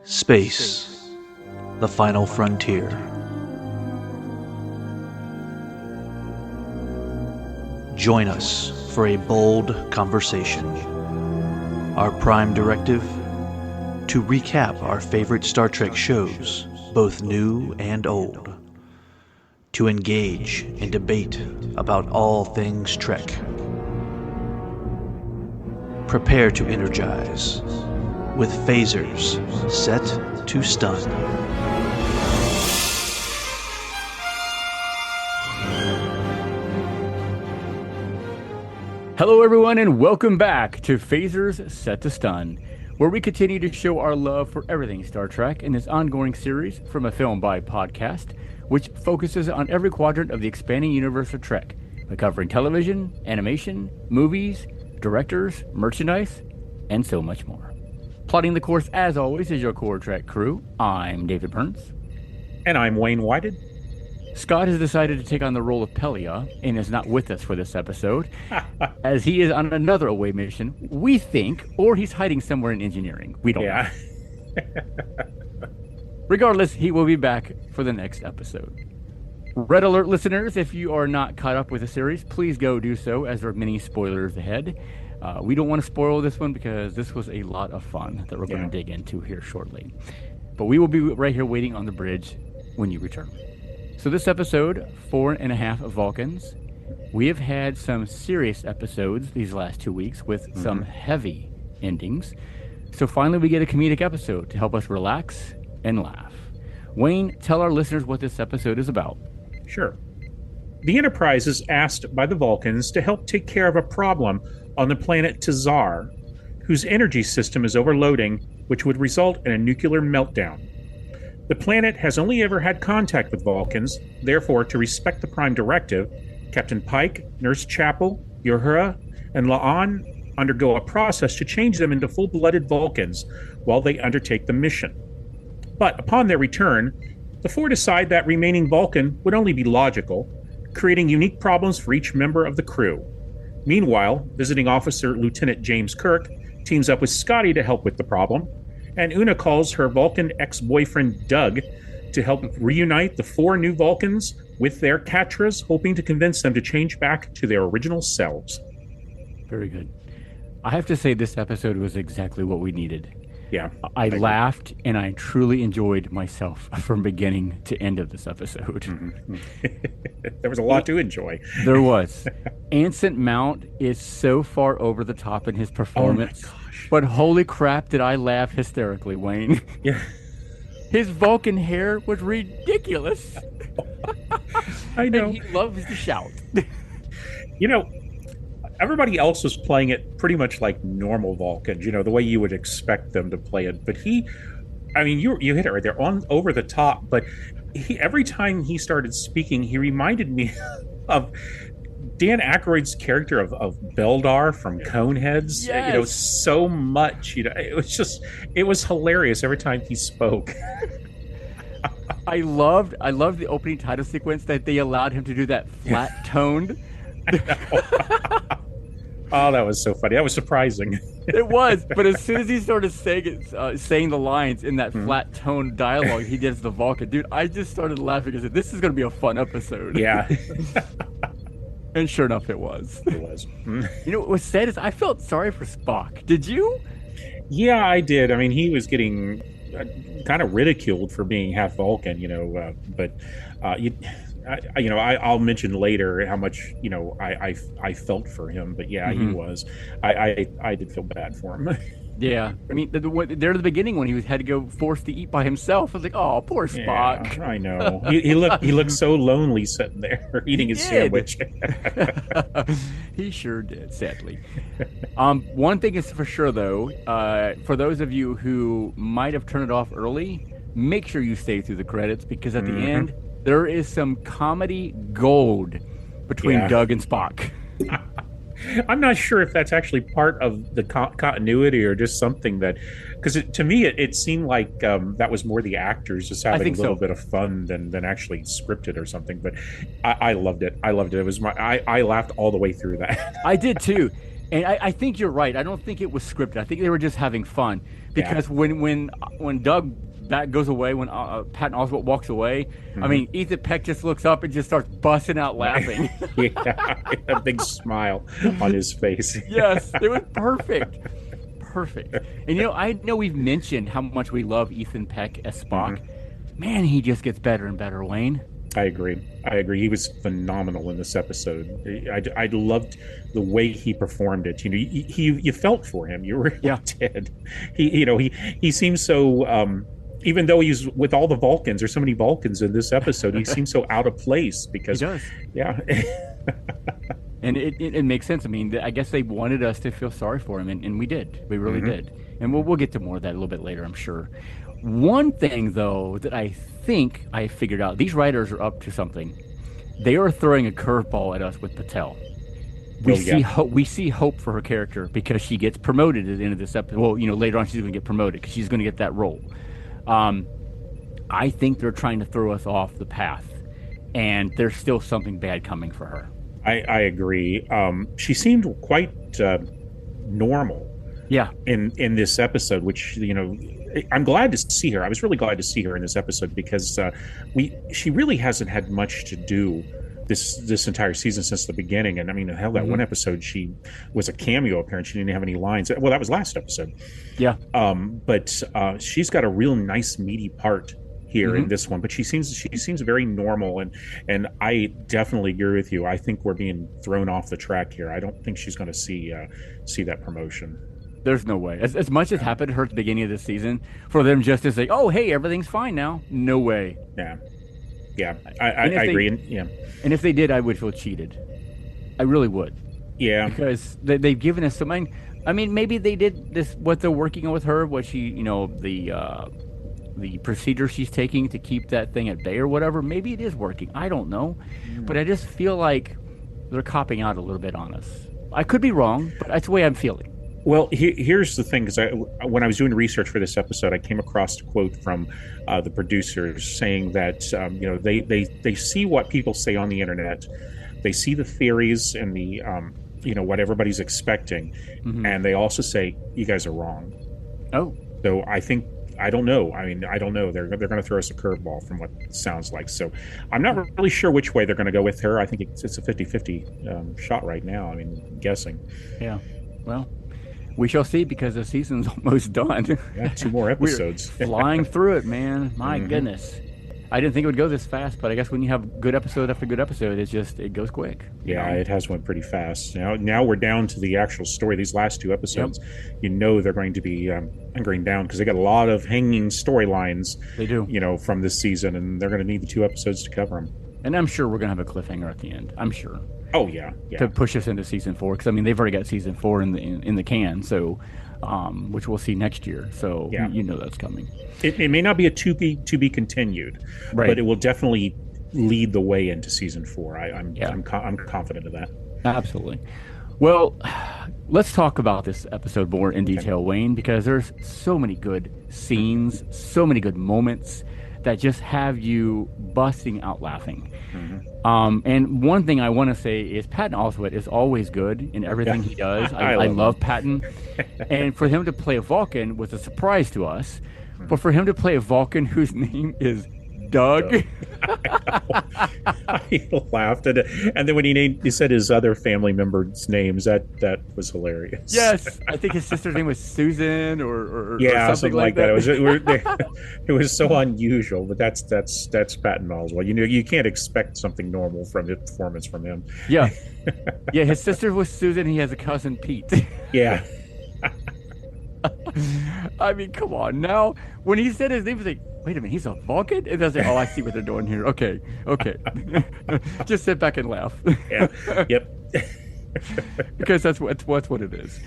Space, the final frontier. Join us for a bold conversation. Our prime directive: to recap our favorite Star Trek shows, both new and old. To engage in debate about all things Trek. Prepare to energize with phasers set to stun. Hello everyone and welcome back to Phasers Set to Stun, where we continue to show our love for everything Star Trek in this ongoing series from a film by podcast, which focuses on every quadrant of the expanding universe of Trek by covering television, animation, movies, directors, merchandise, and so much more. Plotting the course, as always, is your core Trek crew. I'm David Burns. And I'm Wayne Whited. Scott has decided to take on the role of Pelia and is not with us for this episode, as he is on another away mission, we think, or he's hiding somewhere in engineering. We don't know. Regardless, he will be back for the next episode. Red Alert listeners, if you are not caught up with the series, please go do so, as there are many spoilers ahead. We don't want to spoil this one because this was a lot of fun that we're going to dig into here shortly. But we will be right here waiting on the bridge when you return. So this episode, Four-and-a-Half Vulcans, we have had some serious episodes these last 2 weeks with some heavy endings. So finally we get a comedic episode to help us relax and laugh. Wayne, tell our listeners what this episode is about. Sure. The Enterprise is asked by the Vulcans to help take care of a problem on the planet Tazar, whose energy system is overloading, which would result in a nuclear meltdown. The planet has only ever had contact with Vulcans, therefore, to respect the Prime Directive, Captain Pike, Nurse Chapel, Uhura, and La'an undergo a process to change them into full-blooded Vulcans while they undertake the mission. But upon their return, the four decide that remaining Vulcan would only be logical, creating unique problems for each member of the crew. Meanwhile, visiting officer Lieutenant James Kirk teams up with Scotty to help with the problem, and Una calls her Vulcan ex-boyfriend Doug to help reunite the four new Vulcans with their Catras, hoping to convince them to change back to their original selves. Very good. I have to say this episode was exactly what we needed. Yeah. I laughed and I truly enjoyed myself from beginning to end of this episode. There was a lot to enjoy. There was. Anson Mount is so far over the top in his performance. Oh my gosh. But holy crap, did I laugh hysterically, Wayne. Yeah. His Vulcan hair was ridiculous. I know. And he loves to shout. You know, everybody else was playing it pretty much like normal Vulcans, the way you would expect them to play it. But you hit it right there, on over the top. But every time he started speaking, he reminded me of Dan Aykroyd's character of Beldar from Coneheads. Yes. So much. It was hilarious every time he spoke. I loved the opening title sequence that they allowed him to do that flat toned. Oh, that was so funny. That was surprising. It was, but as soon as he started saying the lines in that flat tone dialogue, he does the Vulcan. Dude, I just started laughing. I said, this is going to be a fun episode. Yeah. And sure enough, it was. It was. What was sad is I felt sorry for Spock. Did you? Yeah, I did. I mean, he was getting kind of ridiculed for being half Vulcan, I'll mention later how much I felt for him, but yeah, he was. I did feel bad for him. Yeah, I mean, there at the beginning when he had to go forced to eat by himself, I was like, oh, poor Spock. Yeah, I know. He looked so lonely sitting there eating his sandwich. He sure did, sadly. One thing is for sure, though, for those of you who might have turned it off early, make sure you stay through the credits, because at the end, there is some comedy gold between Doug and Spock. I'm not sure if that's actually part of the continuity or just something that, because to me it seemed like that was more the actors just having a little bit of fun than actually scripted or something. But I loved it. It was I laughed all the way through that. I did too. And I think you're right. I don't think it was scripted. I think they were just having fun because when Doug back goes away, when Patton Oswalt walks away, I mean, Ethan Peck just looks up and just starts busting out laughing. Yeah, a big smile on his face. Yes, it was perfect. Perfect. And I know we've mentioned how much we love Ethan Peck as Spock. Man, he just gets better and better, Wayne. I agree. He was phenomenal in this episode. I loved the way he performed it. You felt for him. You really did. He seems so. Even though he's with all the Vulcans, there's so many Vulcans in this episode, he seems so out of place because he does. Yeah. And it makes sense. I mean, I guess they wanted us to feel sorry for him, and we did. We really did. And we'll get to more of that a little bit later, I'm sure. One thing, though, that I think I figured out, these writers are up to something. They are throwing a curveball at us with Patel. We see hope for her character because she gets promoted at the end of this episode. Well, later on she's going to get promoted because she's going to get that role. I think they're trying to throw us off the path, and there's still something bad coming for her. I agree. She seemed quite normal. Yeah. In this episode, which I'm glad to see her. I was really glad to see her in this episode because she really hasn't had much to do this entire season since the beginning. And I mean, hell, that one episode she was a cameo appearance. She didn't have any lines. Well, that was last episode. Yeah. But she's got a real nice meaty part here in this one. But she seems very normal, and I definitely agree with you. I think we're being thrown off the track here. I don't think she's going to see that promotion. There's no way. As much as happened to her at the beginning of the season, for them just to say, "Oh, hey, everything's fine now." No way. Yeah. I agree. And if they did, I would feel cheated. I really would. Yeah. Because they've given us some. I mean, maybe they did this. What they're working on with her, what she, the procedure she's taking to keep that thing at bay or whatever. Maybe it is working. I don't know, but I just feel like they're copping out a little bit on us. I could be wrong, but that's the way I'm feeling. Well, here's the thing, because when I was doing research for this episode, I came across a quote from the producers saying that they see what people say on the internet, they see the theories and the what everybody's expecting, and they also say you guys are wrong. Oh, so I don't know. I mean, I don't know. They're going to throw us a curveball from what it sounds like. So I'm not really sure which way they're going to go with her. I think it's a 50-50 shot right now. I mean, I'm guessing. Yeah. Well, we shall see because the season's almost done. Yeah, 2 more episodes. We're flying through it, man. My goodness. I didn't think it would go this fast, but I guess when you have good episode after good episode, it goes quick. Yeah, it has went pretty fast. Now we're down to the actual story. These last 2 episodes, they're going to be hunkering down because they got a lot of hanging storylines. They do. From this season, and they're going to need the 2 episodes to cover them. And I'm sure we're going to have a cliffhanger at the end. I'm sure. Oh yeah. To push us into season 4, because I mean they've already got season 4 in the can, so which we'll see next year. So that's coming. It may not be a to be continued, right, but it will definitely lead the way into season 4. I'm confident of that. Absolutely. Well, let's talk about this episode more in detail, Wayne, because there's so many good scenes, so many good moments that just have you busting out laughing. And one thing I want to say is Patton Oswalt is always good in everything he does. I love Patton. And for him to play a Vulcan was a surprise to us. But for him to play a Vulcan whose name is Doug. I laughed at it. And then when he said his other family members' names, that was hilarious. Yes. I think his sister's name was Susan or something like that. It was so unusual, but that's Patton Oswalt. You can't expect something normal from the performance from him. Yeah. Yeah, his sister was Susan. He has a cousin, Pete. Yeah. I mean, come on. Now, when he said his name, he was like, wait a minute, he's a Vulcan? And I was like, I see what they're doing here. Okay. Just sit back and laugh. Yeah. Yep. Because that's what it is.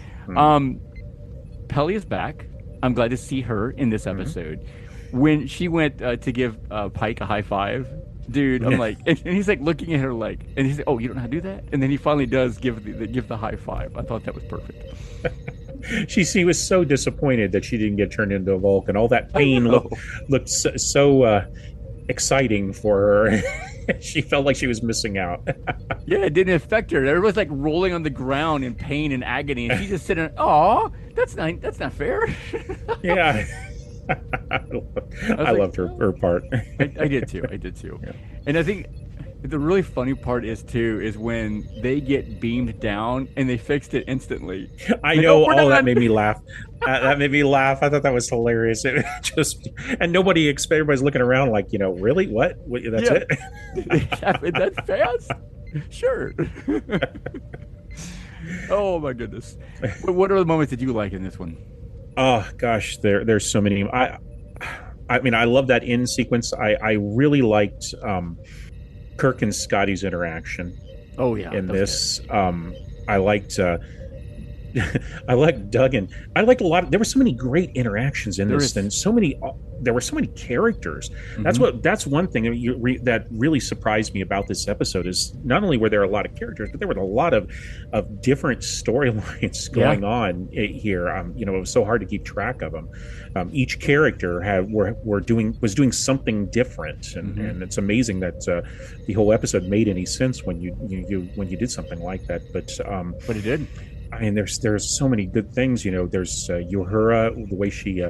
Pelly is back. I'm glad to see her in this episode. When she went to give Pike a high five, dude, I'm like, and he's like looking at her like, and he's like, oh, you don't know how to do that? And then he finally does give the high five. I thought that was perfect. She was so disappointed that she didn't get turned into a Vulcan. All that pain looked so exciting for her. She felt like she was missing out. Yeah, it didn't affect her. Everyone's like rolling on the ground in pain and agony, and she's just sitting. Oh, that's not fair. Yeah. I like, loved her part. I did too. I did too. Yeah. And I think the really funny part is when they get beamed down and they fixed it instantly. I Like, know. we're Oh, that done. made me laugh. That made me laugh. I thought that was hilarious. It just and nobody expect. Everybody's looking around like, really? What? That's Yeah. it? Happened that fast? Sure. Oh my goodness. What are the moments that you like in this one? Oh gosh, there's so many. I mean, I love that end sequence. I really liked Kirk and Scotty's interaction Oh yeah, in that was this. I liked I liked Duggan. I liked a lot. There were so many great interactions in There this, is. and there were so many characters. Mhm. That's one thing that really surprised me about this episode is not only were there a lot of characters, but there were a lot of different storylines going on here. It was so hard to keep track of them. Each character was doing something different, and it's amazing that the whole episode made any sense when you did something like that. But it did. I mean, there's so many good things. There's Uhura, the way she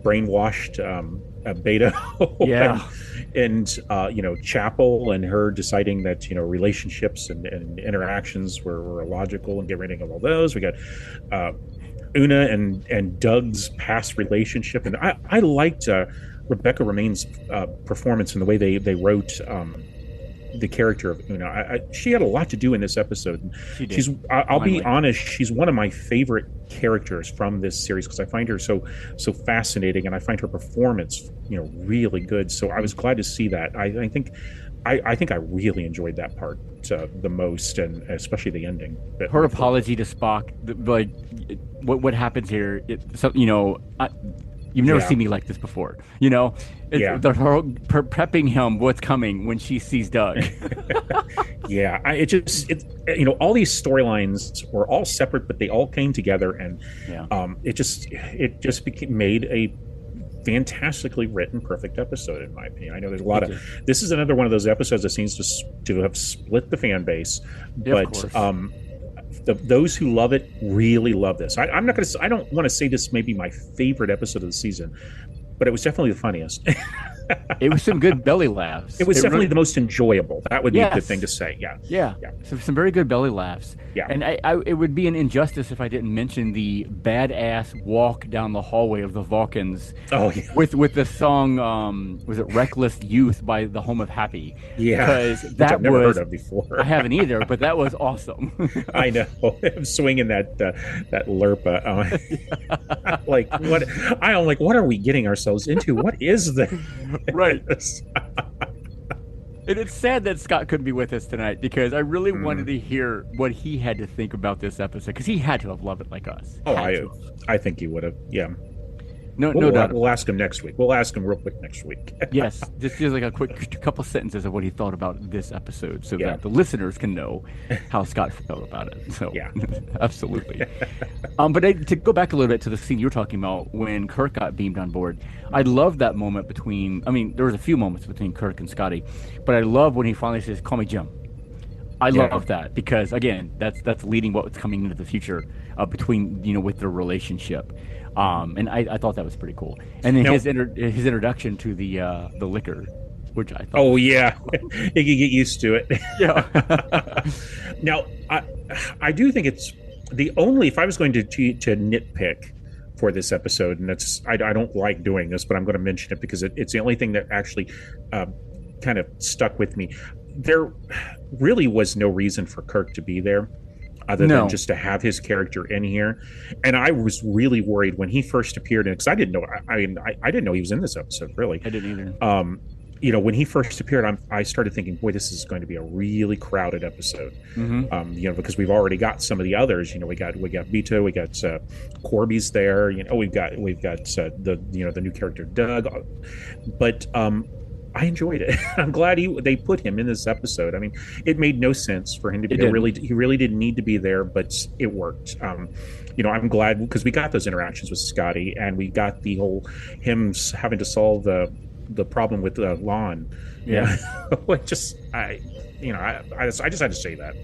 brainwashed Beta, Yeah. and Chapel, and her deciding that relationships and interactions were illogical and get rid of all those. We got Una and Doug's past relationship, and I liked Rebecca Romaine's performance and the way they wrote the character of Una. She had a lot to do in this episode. She did. I'll be Finally. honest, she's one of my favorite characters from this series because I find her so fascinating, and I find her performance really good. So I was glad to see that. I think I really enjoyed that part the most, and especially the ending. Her apology to Spock, like what happens here. You've never Yeah. seen me like this before. Yeah. Her prepping him what's coming when she sees Doug. Yeah, all these storylines were all separate, but they all came together, and Yeah. it made a fantastically written, perfect episode, in my opinion. I know there's a lot Thank of. This is another one of those episodes that seems to have split the fan base, Yeah, of but course. those who love it really love this. I'm not going to. I don't want to say this may be my favorite episode of the season, but it was definitely the funniest. It was some good belly laughs. It was definitely really- the most enjoyable. That would be the Yes. thing to say. Yeah. Yeah. Yeah. Some very good belly laughs. Yeah. And it would be an injustice if I didn't mention the badass walk down the hallway of the Vulcans Oh yeah. with the song, was it Reckless Youth by the Home of Happy? Yeah. Because Which that I've never was, heard of before. I haven't either, but that was awesome. I know. I'm swinging that Lurpa. Like what? I'm like, what are we getting ourselves into? What is this? Right. And it's sad that Scott couldn't be with us tonight because I really wanted to hear what he had to think about this episode because he had to have loved it like us. Oh, Had to. I think he would have. Yeah. No We'll, doubt. we'll ask him next week. We'll ask him real quick next week. Yes, just like a quick couple sentences of what he thought about this episode, so Yeah. that the listeners can know how Scott felt about it. So, Yeah. absolutely. To go back a little bit to the scene you were talking about when Kirk got beamed on board, I love that moment between. I mean, there was a few moments between Kirk and Scotty, but I love when he finally says, "Call me Jim." I Yeah. love that because again, that's leading what's coming into the future between with their relationship. And I thought that was pretty cool. And then Now- his introduction to the liquor, which I thought. Oh yeah, you can get used to it. Yeah. Now, I do think it's the only. If I was going to nitpick for this episode, and I don't like doing this, but I'm going to mention it because it's the only thing that actually kind of stuck with me. There really was no reason for Kirk to be there, other No. than just to have his character in here. And I was really worried when he first appeared, because I didn't know. I didn't know he was in this episode. Really, I didn't either. when he first appeared, I started thinking, boy, this is going to be a really crowded episode. Mm-hmm. Because we've already got some of the others. We got Vito, we got Corby's there. We've got the new character Doug, but I enjoyed it. I'm glad they put him in this episode. I mean, it made no sense for him to be there. He really didn't need to be there, but it worked. I'm glad because we got those interactions with Scotty, and we got the whole him having to solve the problem with the lawn. Yeah. It just I just had to say that.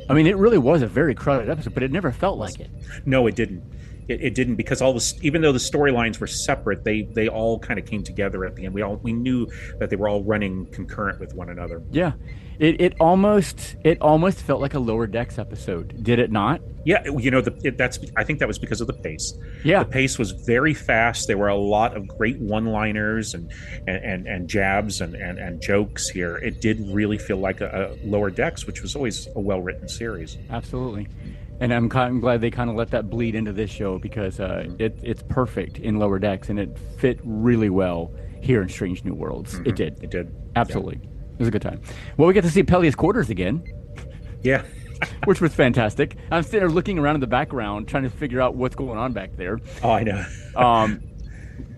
I mean, it really was a very crowded episode, but it never felt like it. No, it didn't. It didn't, because even though the storylines were separate, they all kind of came together at the end. We knew that they were all running concurrent with one another. Yeah, it almost felt like a Lower Decks episode, did it not? Yeah, I think that was because of the pace. Yeah, the pace was very fast. There were a lot of great one-liners and jabs and jokes here. It did really feel like a Lower Decks, which was always a well-written series. Absolutely. And I'm glad they kind of let that bleed into this show, because it's perfect in Lower Decks, and it fit really well here in Strange New Worlds. Mm-hmm. It did. Absolutely. Yeah. It was a good time. Well, we get to see Pelias' quarters again. Yeah. Which was fantastic. I'm sitting there looking around in the background, trying to figure out what's going on back there. Oh, I know.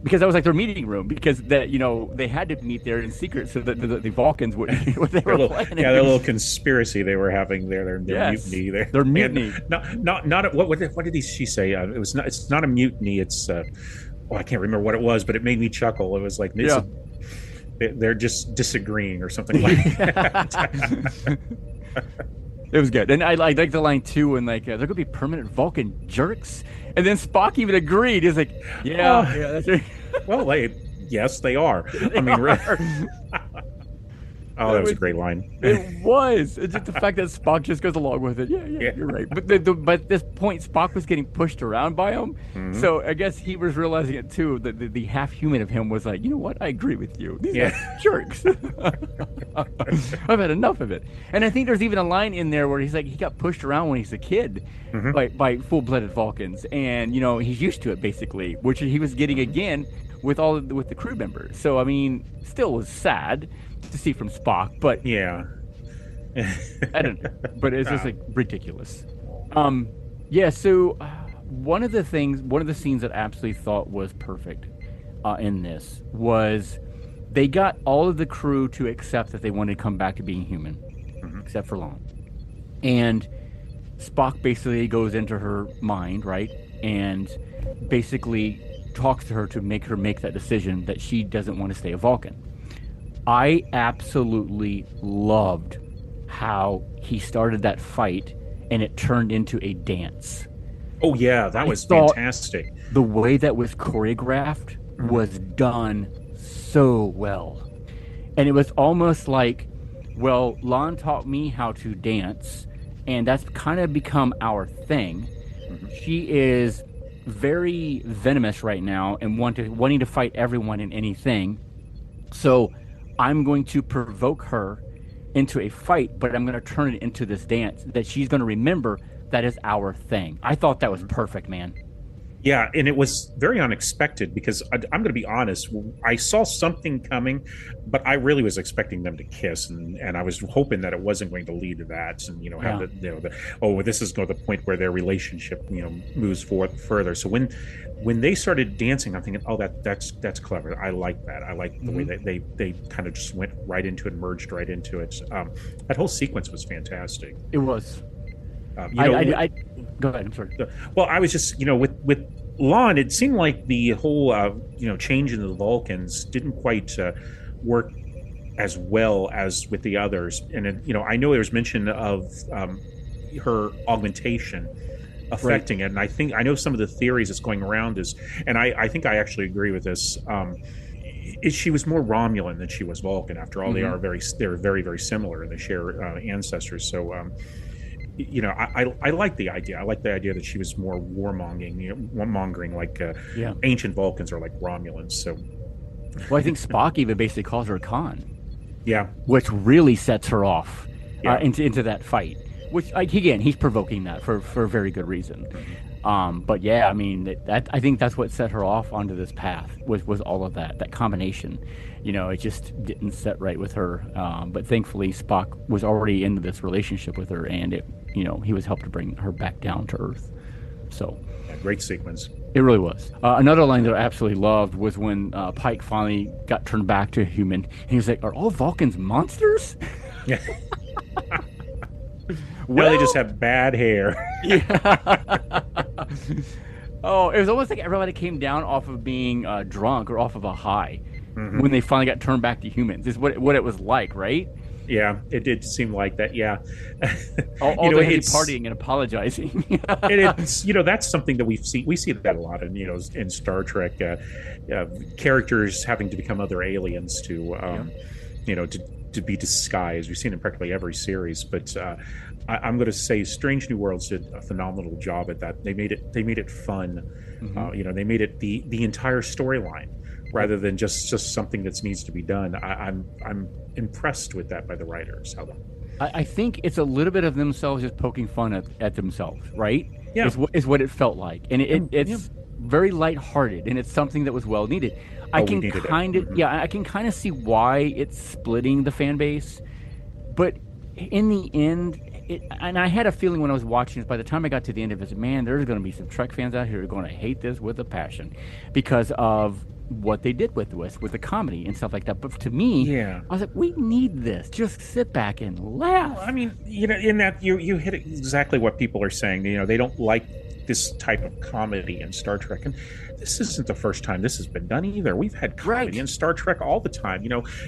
Because that was like their meeting room, because they had to meet there in secret so that the Vulcans would what they were planning. Yeah, their little conspiracy they were having there, their mutiny. Their mutiny. Not what did she say? It's not a mutiny. It's I can't remember what it was, but it made me chuckle. It was like they're just disagreeing or something like that. It was good. And I like the line too, and like they're gonna be permanent Vulcan jerks. And then Spock even agreed. He's like, yeah, that's right. Well, yes, they are. I mean, that was a great line. It was. It's just the fact that Spock just goes along with it. Yeah. You're right. But but at this point, Spock was getting pushed around by him. Mm-hmm. So I guess he was realizing it too. That the half human of him was like, you know what? I agree with you. These are jerks. I've had enough of it. And I think there's even a line in there where he's like, he got pushed around when he's a kid by full-blooded Vulcans, and he's used to it basically, which he was getting again with the crew members. So I mean, still was sad to see from Spock, but yeah, I don't know. But it's just like ridiculous. So one of the scenes that I absolutely thought was perfect in this was they got all of the crew to accept that they wanted to come back to being human, except for Lon. And Spock basically goes into her mind, right, and basically talks to her to make her make that decision that she doesn't want to stay a Vulcan. I absolutely loved how he started that fight and it turned into a dance. Oh yeah, that was fantastic. The way that was choreographed was done so well. And it was almost like, well, Lon taught me how to dance, and that's kind of become our thing. She is very venomous right now and wanting to fight everyone and anything. So I'm going to provoke her into a fight, but I'm going to turn it into this dance that she's going to remember that is our thing. I thought that was perfect, man. Yeah, and it was very unexpected because I'm going to be honest, I saw something coming, but I really was expecting them to kiss, and I was hoping that it wasn't going to lead to that, and have this is going to the point where their relationship moves forward further. So when they started dancing, I'm thinking, that's clever. I like that. I like the way that they kind of just went right into it, merged right into it. That whole sequence was fantastic. It was. Go ahead. I'm sorry. Well, I was just, with Lon, it seemed like the whole, change in the Vulcans didn't quite work as well as with the others. And, I know there was mention of her augmentation affecting it. And I know some of the theories that's going around is, and I think I actually agree with this, she was more Romulan than she was Vulcan. After all, they're very, very similar and they share ancestors. So, I like the idea. I like the idea that she was more warmongering, like ancient Vulcans are like Romulans. So, well, I think Spock even basically calls her a Khan. Yeah, which really sets her off into that fight. Which again, he's provoking that for a very good reason. But yeah, I mean, I think that's what set her off onto this path was all of that combination. It just didn't set right with her. But thankfully, Spock was already into this relationship with her, and he was helped to bring her back down to Earth. So, great sequence. It really was. Another line that I absolutely loved was when Pike finally got turned back to a human, and he was like, "Are all Vulcans monsters?" Yeah. Well, they just have bad hair. Yeah. Oh, it was almost like everybody came down off of being drunk or off of a high. when they finally got turned back to humans. Is what it was like, right? Yeah, it did seem like that. Yeah, All the heavy partying and apologizing. it's that's something that we see that a lot in in Star Trek, characters having to become other aliens to to be disguised. We've seen it in practically every series, but I'm going to say Strange New Worlds did a phenomenal job at that. They made it fun. They made it the entire storyline rather than just something that needs to be done. I'm impressed with that by the writers. I think it's a little bit of themselves just poking fun at themselves, right? Yeah, is what it felt like, and it's very lighthearted, and it's something that was well needed. I can kind of see why it's splitting the fan base, but in the end, and I had a feeling when I was watching this, by the time I got to the end of it, man, there's going to be some Trek fans out here who are going to hate this with a passion because of what they did with the comedy and stuff like that. But to me, I was like, we need this. Just sit back and laugh. Well, I mean, in that you hit exactly what people are saying. They don't like this type of comedy in Star Trek, and this isn't the first time this has been done either. We've had comedy in Star Trek all the time.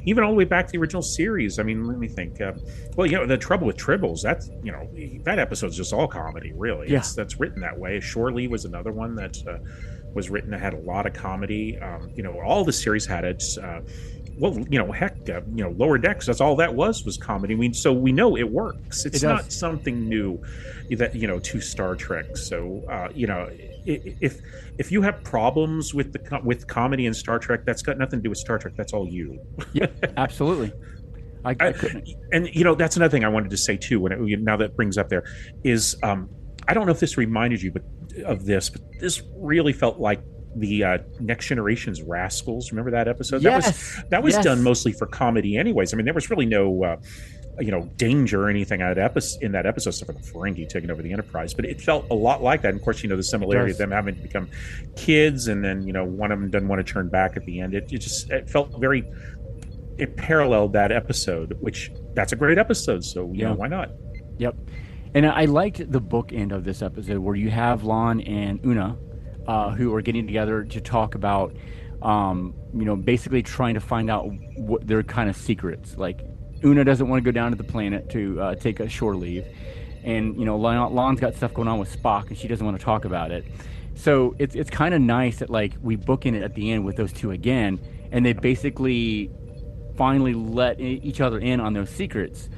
Even all the way back to the original series. I mean, let me think. The Trouble with Tribbles. That's that episode's just all comedy, really. Yeah. That's written that way. Shore Leave was another one that was written that had a lot of comedy. All the series had it. Lower Decks, that's all that was comedy. I mean, so we know it works. It's not something new that to Star Trek. So if you have problems with comedy in Star Trek, that's got nothing to do with Star Trek. That's all you. Yeah, absolutely. I couldn't. And that's another thing I wanted to say too. Now that brings up there is I don't know if this reminded you of this, but this really felt like the Next Generation's Rascals. Remember that episode? Yes. That was done mostly for comedy, anyways. I mean, there was really no danger or anything in that episode, except for the Ferengi taking over the Enterprise. But it felt a lot like that. And of course, the similarity of them having to become kids, and then one of them doesn't want to turn back at the end. It felt very. It paralleled that episode, which that's a great episode. So why not? Yep. And I liked the book end of this episode where you have Lon and Una, who are getting together to talk about, basically trying to find out what their kind of secrets. Like, Una doesn't want to go down to the planet to take a shore leave, and Lon's got stuff going on with Spock, and she doesn't want to talk about it. So it's kind of nice that we bookend it at the end with those two again, and they basically finally let each other in on those secrets.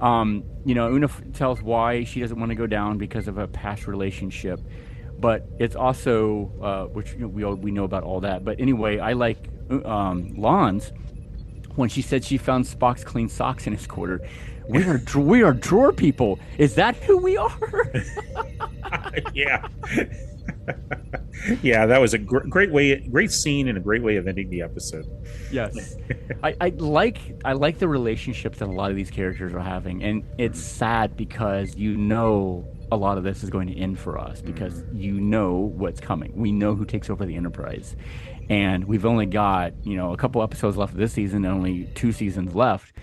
Una tells why she doesn't want to go down because of a past relationship, but it's also which we know about all that. But anyway, I like Lon's when she said she found Spock's clean socks in his quarter. We are drawer people. Is that who we are? Yeah. Yeah, that was a great scene and a great way of ending the episode. Yes. I like the relationships that a lot of these characters are having, and it's sad because a lot of this is going to end for us because what's coming. We know who takes over the Enterprise, and we've only got a couple episodes left of this season and only 2 seasons left,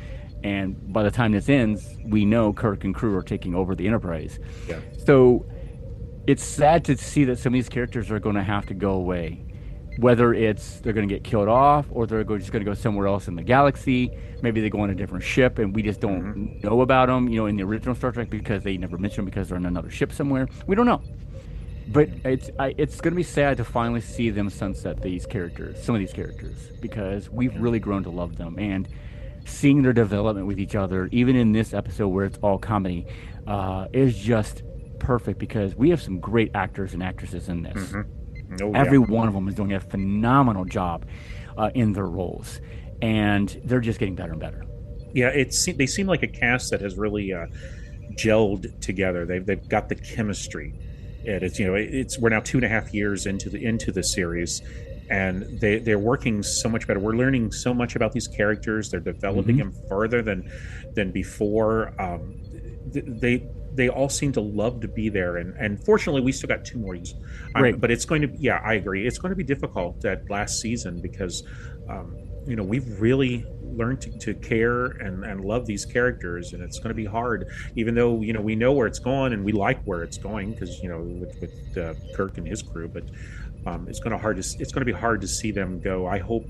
and by the time this ends, we know Kirk and crew are taking over the Enterprise. Yeah. So it's sad to see that some of these characters are going to have to go away, whether it's they're going to get killed off or they're just going to go somewhere else in the galaxy. Maybe they go on a different ship and we just don't know about them, in the original Star Trek because they never mentioned them because they're on another ship somewhere. We don't know. But it's going to be sad to finally see them sunset some of these characters, because we've really grown to love them. And seeing their development with each other, even in this episode where it's all comedy, is just perfect because we have some great actors and actresses in this. Every one of them is doing a phenomenal job in their roles, and they're just getting better and better. Yeah, they seem like a cast that has really gelled together. They've got the chemistry. We're now 2.5 years into the series, and they're working so much better. We're learning so much about these characters. They're developing them further than before. They all seem to love to be there, and fortunately we still got 2 more years. But it's going to I agree, it's going to be difficult that last season because we've really learned to care and love these characters, and it's going to be hard, even though we know where it's going and we like where it's going because with Kirk and his crew. But it's going to be hard to see them go. I hope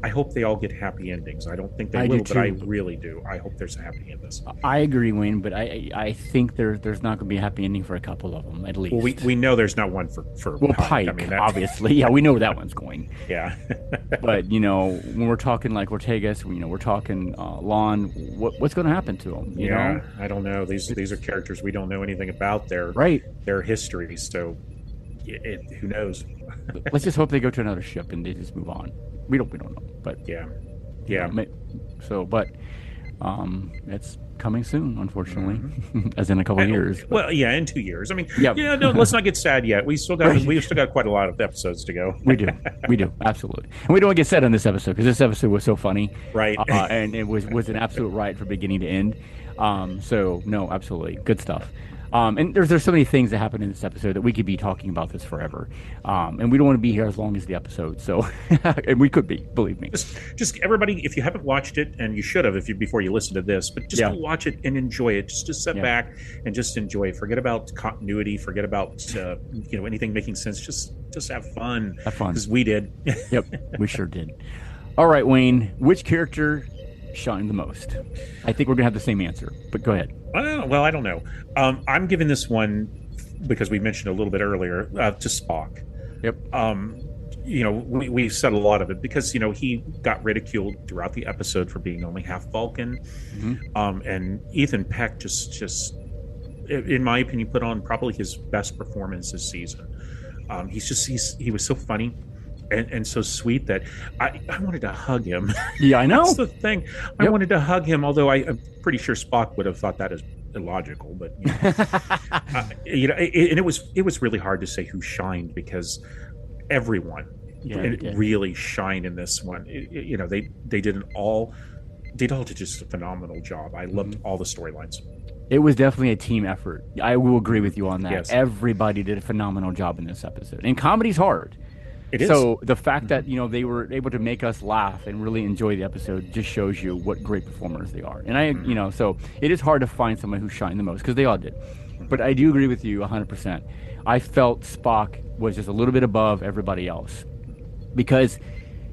I hope they all get happy endings. I don't think they I will, do but I too. really do. I hope there's a happy end this. I agree, Wayne, but I think there's not going to be a happy ending for a couple of them at least. Well, we know there's not one for well, Pike. Pike, I mean, that, obviously, yeah, we know where that one's going. yeah. But when we're talking like Ortegas, we're talking Lon. What's going to happen to him? You know, I don't know. These are characters we don't know anything about right. their history. So, who knows? Let's just hope they go to another ship and they just move on. We don't know, but yeah. So, but it's coming soon, unfortunately, as in a couple of years. Well, yeah, in 2 years. I mean, yeah. No, let's not get sad yet. We still got quite a lot of episodes to go. we do, absolutely, and we don't want to get sad on this episode because this episode was so funny, right? And it was an absolute riot from beginning to end. So no, absolutely, good stuff. And there's so many things that happen in this episode that we could be talking about this forever. And we don't want to be here as long as the episode. So, and we could be, believe me. Just everybody, if you haven't watched it, and you should have before you listen to this, but just go watch it and enjoy it. Just sit back and just enjoy it. Forget about continuity. Forget about anything making sense. Just have fun. Have fun, because we did. Yep, we sure did. All right, Wayne, which character shined the most? I think we're gonna have the same answer, but go ahead. Well, I don't know. I'm giving this one because we mentioned a little bit earlier to Spock. Yep. We said a lot of it because he got ridiculed throughout the episode for being only half Vulcan, and Ethan Peck just, in my opinion, put on probably his best performance this season. He was so funny. And so sweet that I wanted to hug him. Yeah, I know. That's the thing. I wanted to hug him, although I'm pretty sure Spock would have thought that is illogical. But and it was really hard to say who shined because everyone really shined in this one. They all did just a phenomenal job. I loved all the storylines. It was definitely a team effort. I will agree with you on that. Yes. Everybody did a phenomenal job in this episode, and comedy's hard. It is. So the fact that they were able to make us laugh and really enjoy the episode just shows you what great performers they are. And so it is hard to find someone who shined the most because they all did. But I do agree with you 100%. I felt Spock was just a little bit above everybody else because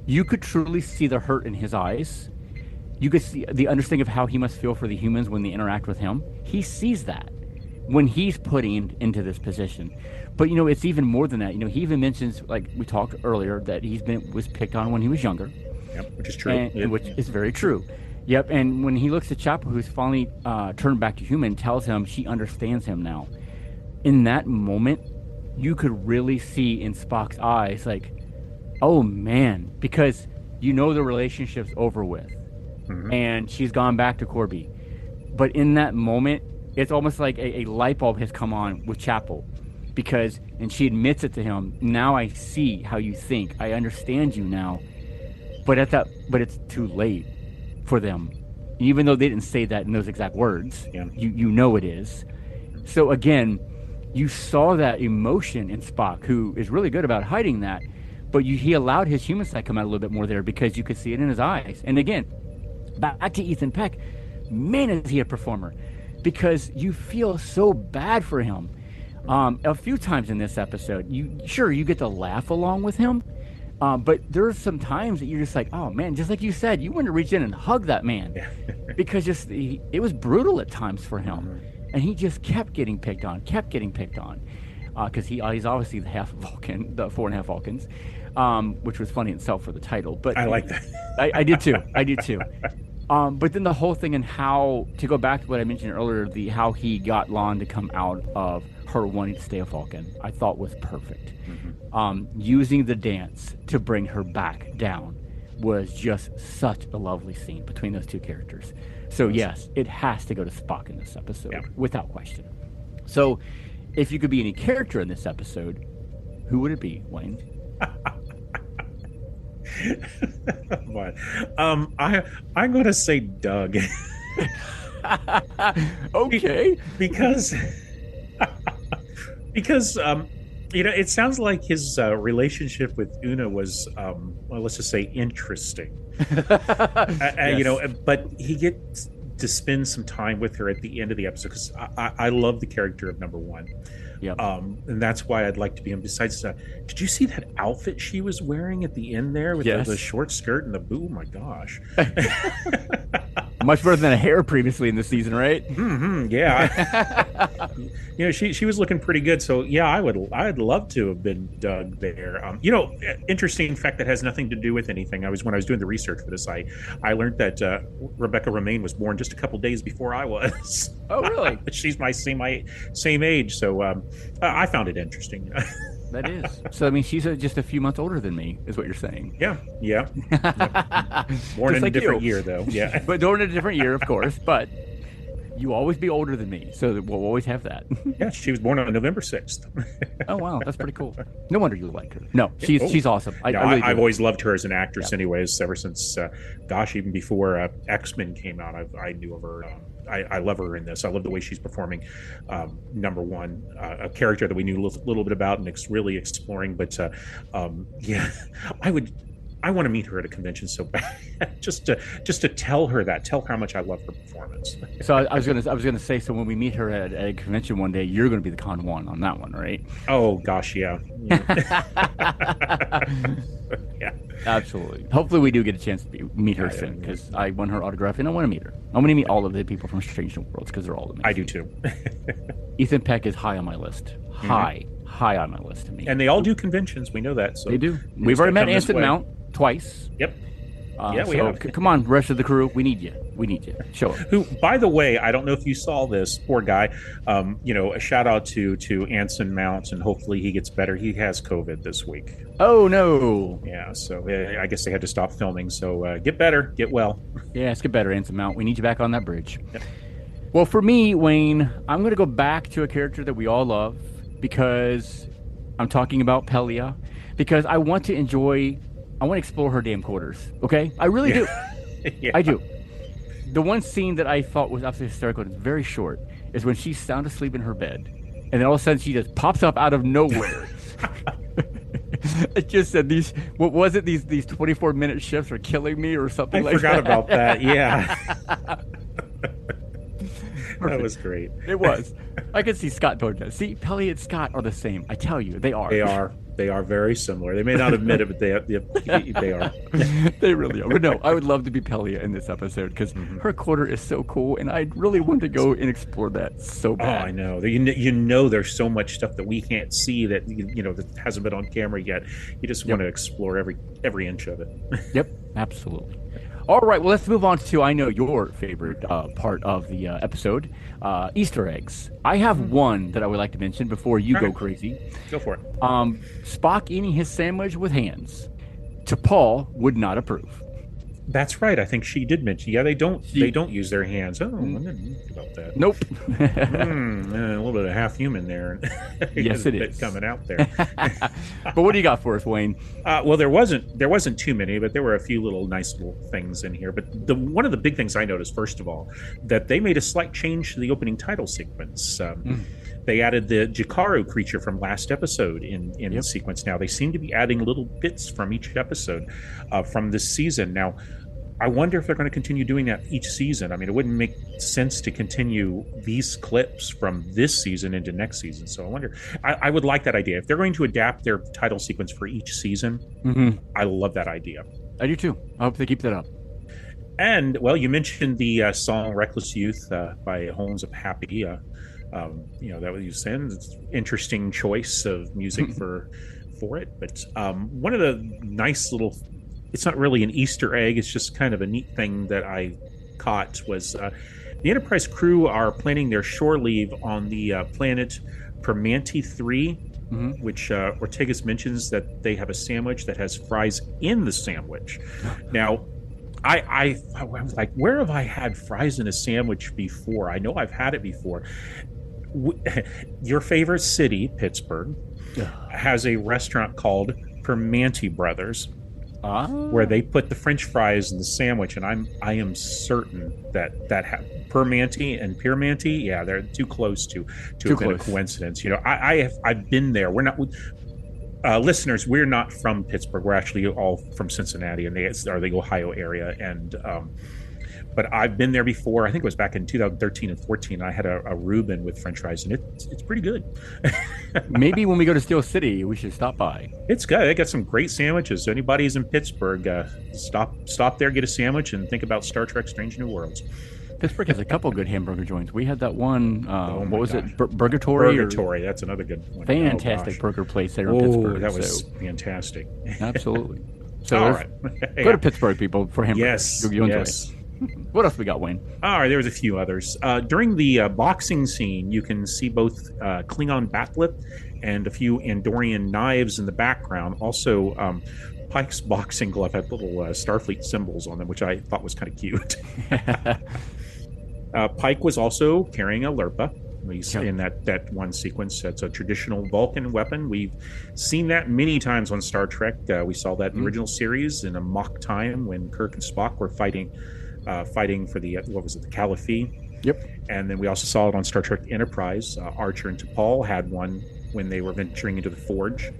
you could truly see the hurt in his eyes. You could see the understanding of how he must feel for the humans when they interact with him. He sees that when he's putting into this position. But it's even more than that. He even mentions, like we talked earlier, that was picked on when he was younger. Yep, which is true. And which is very true. Yep, and when he looks at Chapel, who's finally turned back to human, tells him she understands him now. In that moment, you could really see in Spock's eyes, like, oh man, because the relationship's over with, and she's gone back to Corby. But in that moment, it's almost like a light bulb has come on with Chapel. And she admits it to him. Now I see how you think. I understand you now. But it's too late for them. Even though they didn't say that in those exact words, it is. So again, you saw that emotion in Spock, who is really good about hiding that. But he allowed his human side come out a little bit more there because you could see it in his eyes. And again, back to Ethan Peck, man, is he a performer? Because you feel so bad for him. A few times in this episode, you get to laugh along with him, but there's some times that you're just like, oh man, just like you said, you want to reach in and hug that man because it was brutal at times for him, and he just kept getting picked on, because he's obviously the half Vulcan, the Four-and-a-Half Vulcans, which was funny itself for the title. But I like that. I did too. But then the whole thing and how, to go back to what I mentioned earlier, how he got Lon to come out of her wanting to stay a Vulcan, I thought was perfect. Using the dance to bring her back down was just such a lovely scene between those two characters. So yes, it has to go to Spock in this episode, without question. So if you could be any character in this episode, who would it be, Wayne? But I'm going to say Doug. Okay. Because it sounds like his relationship with Una was, let's just say, interesting. But he gets to spend some time with her at the end of the episode because I love the character of number one. Yep. And that's why I'd like to be. And besides, did you see that outfit she was wearing at the end there with Yes. the short skirt and the boo? Oh my gosh. Much better than a hair previously in the season, right? Yeah. She was looking pretty good. So yeah, I'd love to have been Doug there. Interesting fact that has nothing to do with anything. When I was doing the research for this, I learned that Rebecca Romaine was born just a couple days before I was. Oh, really? She's my same age. So I found it interesting. That is. So, I mean, she's just a few months older than me, is what you're saying. Yeah. Yep. Born in a different year, though. Yeah. But born in a different year, of course. But you always be older than me, so we'll always have that. Yeah, she was born on November 6th. Oh, wow. That's pretty cool. No wonder you like her. No, she's awesome. I've always loved her as an actress anyways, ever since, even before X-Men came out, I knew of her. I love her in this. I love the way she's performing. Number one, a character that we knew a little bit about and really exploring. But yeah, I want to meet her at a convention so bad, just to tell her how much I love her performance. So I was gonna say, so when we meet her at a convention one day, you're gonna be the con one on that one, right? Oh gosh, yeah. Yeah, absolutely. Hopefully, we do get a chance to meet her soon, because I want her autograph and I want to meet her. I want to meet all of the people from Strange New Worlds because they're all amazing. I do too. Ethan Peck is high on my list. High on my list to me. And they all do conventions. We know that. So they do. We've already met Anson Mount twice. Yep. Yeah, we have. Come on, rest of the crew. We need you. Show up. Who, by the way, I don't know if you saw this, poor guy. A shout out to Anson Mount, and hopefully he gets better. He has COVID this week. Oh no. Yeah, so I guess they had to stop filming. So get better, get well. Yeah, let's get better, Anson Mount. We need you back on that bridge. Yep. Well, for me, Wayne, I'm going to go back to a character that we all love, because I'm talking about Pelia, because I want to explore her damn quarters. Okay, I really do. Yeah. I do. The one scene that I thought was absolutely hysterical, and it's very short, is when she's sound asleep in her bed, and then all of a sudden she just pops up out of nowhere. It just said these 24-minute shifts are killing me or something like that. I forgot about that. Yeah. That was great. It was. I could see Scott doing that. See, Pelly and Scott are the same. I tell you, they are. They are very similar. They may not admit it, but they are. They really are. But no, I would love to be Pelia in this episode, because her quarter is so cool, and I really want to go and explore that so bad. Oh, I know. There's so much stuff that we can't see that that hasn't been on camera yet. You just want to explore every inch of it. Yep, absolutely. All right, well, let's move on to, I know, your favorite part of the episode, Easter eggs. I have one that I would like to mention before you go crazy. Go for it. Spock eating his sandwich with hands. T'Pol would not approve. That's right. I think she did mention. Yeah, they don't use their hands. Oh, I didn't think about that. Nope. A little bit of half human there. Yes, it is coming out there. But what do you got for us, Wayne? Well, there wasn't too many, but there were a few nice little things in here. But one of the big things I noticed, first of all, that they made a slight change to the opening title sequence. They added the Jakaru creature from last episode in the sequence. Now they seem to be adding little bits from each episode from this season. Now, I wonder if they're going to continue doing that each season. I mean, it wouldn't make sense to continue these clips from this season into next season. So I wonder. I would like that idea. If they're going to adapt their title sequence for each season, I love that idea. I do too. I hope they keep that up. And, well, you mentioned the song Reckless Youth by Homes of Happy. That was you saying. It's an interesting choice of music for it. But one of the nice little... It's not really an Easter egg. It's just kind of a neat thing that I caught was the Enterprise crew are planning their shore leave on the planet Permanti 3, which Ortegas mentions that they have a sandwich that has fries in the sandwich. Now, I was like, where have I had fries in a sandwich before? I know I've had it before. Your favorite city, Pittsburgh, has a restaurant called Permanti Brothers. Where they put the French fries in the sandwich, and I am certain that Permanti and Pyrmanti, yeah, they're too close to have been a coincidence. I've been there. We're not listeners. We're not from Pittsburgh. We're actually all from Cincinnati, and the Ohio area, and but I've been there before. I think it was back in 2013 and 14. I had a Reuben with French fries, and it's pretty good. Maybe when we go to Steel City, we should stop by. It's good. They got some great sandwiches. Anybody's in Pittsburgh, stop there, get a sandwich, and think about Star Trek: Strange New Worlds. Pittsburgh has a couple good hamburger joints. We had that one. What was gosh. it? Burgatory. Burgatory. That's another good one. Fantastic burger place there in Pittsburgh. That was fantastic. Absolutely. So all right. Go to Pittsburgh, people, for hamburgers. Yes. You'll enjoy yes. it. What else we got, Wayne? All right, there was a few others. During the boxing scene, you can see both Klingon batlip and a few Andorian knives in the background. Also, Pike's boxing glove had little Starfleet symbols on them, which I thought was kind of cute. Pike was also carrying a Lurpa. In that one sequence. That's a traditional Vulcan weapon. We've seen that many times on Star Trek. We saw that in the original series in a mock time when Kirk and Spock were fighting for the the Caliphie. Yep. And then we also saw it on Star Trek Enterprise. Archer and T'Pol had one when they were venturing into the Forge.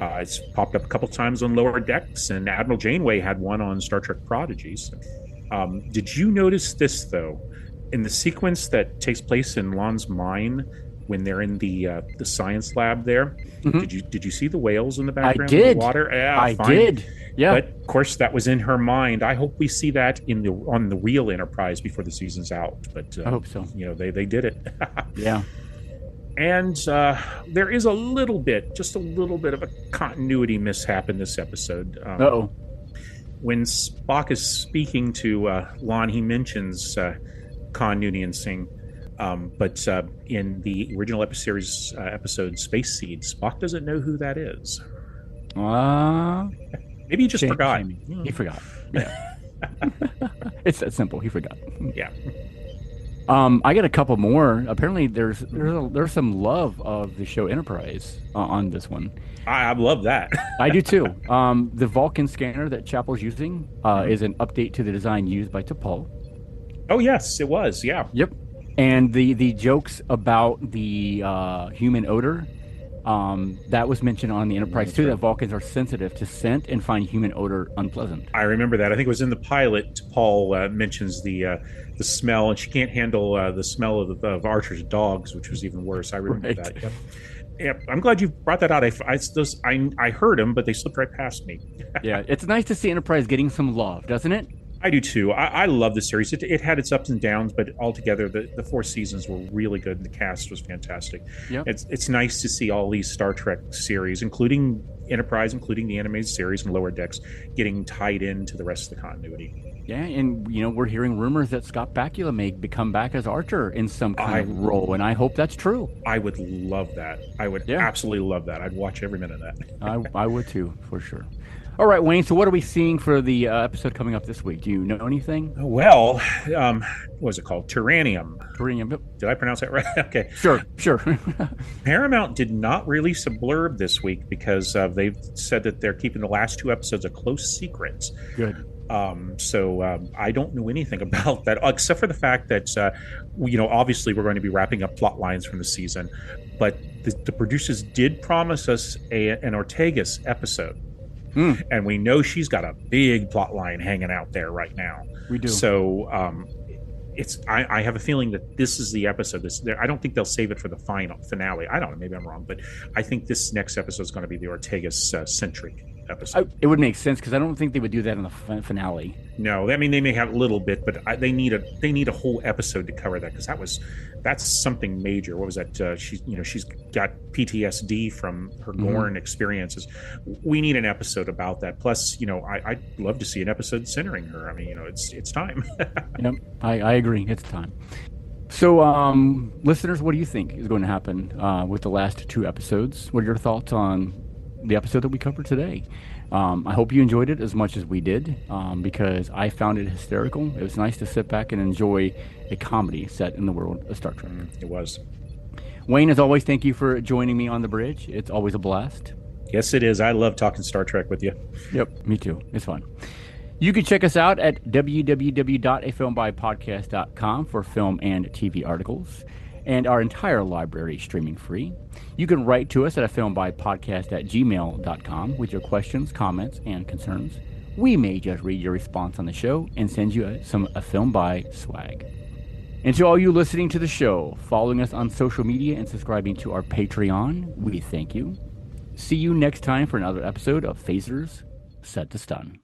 It's popped up a couple times on lower decks, and Admiral Janeway had one on Star Trek Prodigies. Did you notice this though? In the sequence that takes place in Lon's mine, when they're in the science lab there, did you see the whales in the background? I did. In the water? Yeah, I fine. did. Yeah. But of course, that was in her mind. I hope we see that on the real Enterprise before the season's out. But I hope so. They did it. Yeah. And there is just a little bit of a continuity mishap in this episode. Uh-oh. When Spock is speaking to Lon, he mentions Khan Noonien Singh, but in the original episode Space Seed, Spock doesn't know who that is. Maybe he just forgot. He forgot. Yeah. It's that simple. He forgot. Yeah. I got a couple more. Apparently, there's some love of the show Enterprise on this one. I love that. I do too. The Vulcan scanner that Chapel's using is an update to the design used by T'Pol. Oh yes, it was. Yeah. Yep. And the jokes about the human odor, that was mentioned on the Enterprise too. Right. That Vulcans are sensitive to scent and find human odor unpleasant. I remember that. I think it was in the pilot. Paul mentions the smell, and she can't handle the smell of Archer's dogs, which was even worse. I remember that. Yep. Yeah, I'm glad you brought that out. I heard them, but they slipped right past me. Yeah, it's nice to see Enterprise getting some love, doesn't it? I do too. I love the series. It had its ups and downs, but altogether, the 4 seasons were really good, and the cast was fantastic. Yep. It's nice to see all these Star Trek series, including Enterprise, including the animated series and Lower Decks, getting tied into the rest of the continuity. Yeah, and we're hearing rumors that Scott Bakula may come back as Archer in some kind of role, and I hope that's true. I would love that. I would absolutely love that. I'd watch every minute of that. I would too, for sure. All right, Wayne, so what are we seeing for the episode coming up this week? Do you know anything? Well, what was it called? Tyrannium. Tyrannium. Did I pronounce that right? Okay. Sure. Paramount did not release a blurb this week because they've said that they're keeping the last 2 episodes a close secret. Good. So I don't know anything about that, except for the fact that, obviously we're going to be wrapping up plot lines from the season, but the producers did promise us an Ortegas episode. And we know she's got a big plot line hanging out there right now. We do. So I have a feeling that this is the episode. I don't think they'll save it for the finale. I don't know. Maybe I'm wrong, but I think this next episode is going to be the Ortegas centric episode. It would make sense because I don't think they would do that in the finale. No, I mean they may have a little bit, but they need a whole episode to cover that because that's something major. What was that? She's got PTSD from her Gorn experiences. We need an episode about that. Plus, I'd love to see an episode centering her. I mean, it's time. Yep, I agree. It's time. So, listeners, what do you think is going to happen with the last 2 episodes? What are your thoughts on the episode that we covered today? I hope you enjoyed it as much as we did, because I found it hysterical. It was nice to sit back and enjoy a comedy set in the world of Star Trek. It was. Wayne, as always, thank you for joining me on the bridge. It's always a blast. Yes, it is. I love talking Star Trek with you. Yep, me too. It's fun. You can check us out at www.afilmbypodcast.com for film and TV articles, and our entire library streaming free. You can write to us at afilmbypodcast@gmail.com with your questions, comments, and concerns. we may just read your response on the show and send you a Film By swag. And to all you listening to the show, following us on social media and subscribing to our Patreon, we thank you. See you next time for another episode of Phasers Set to Stun.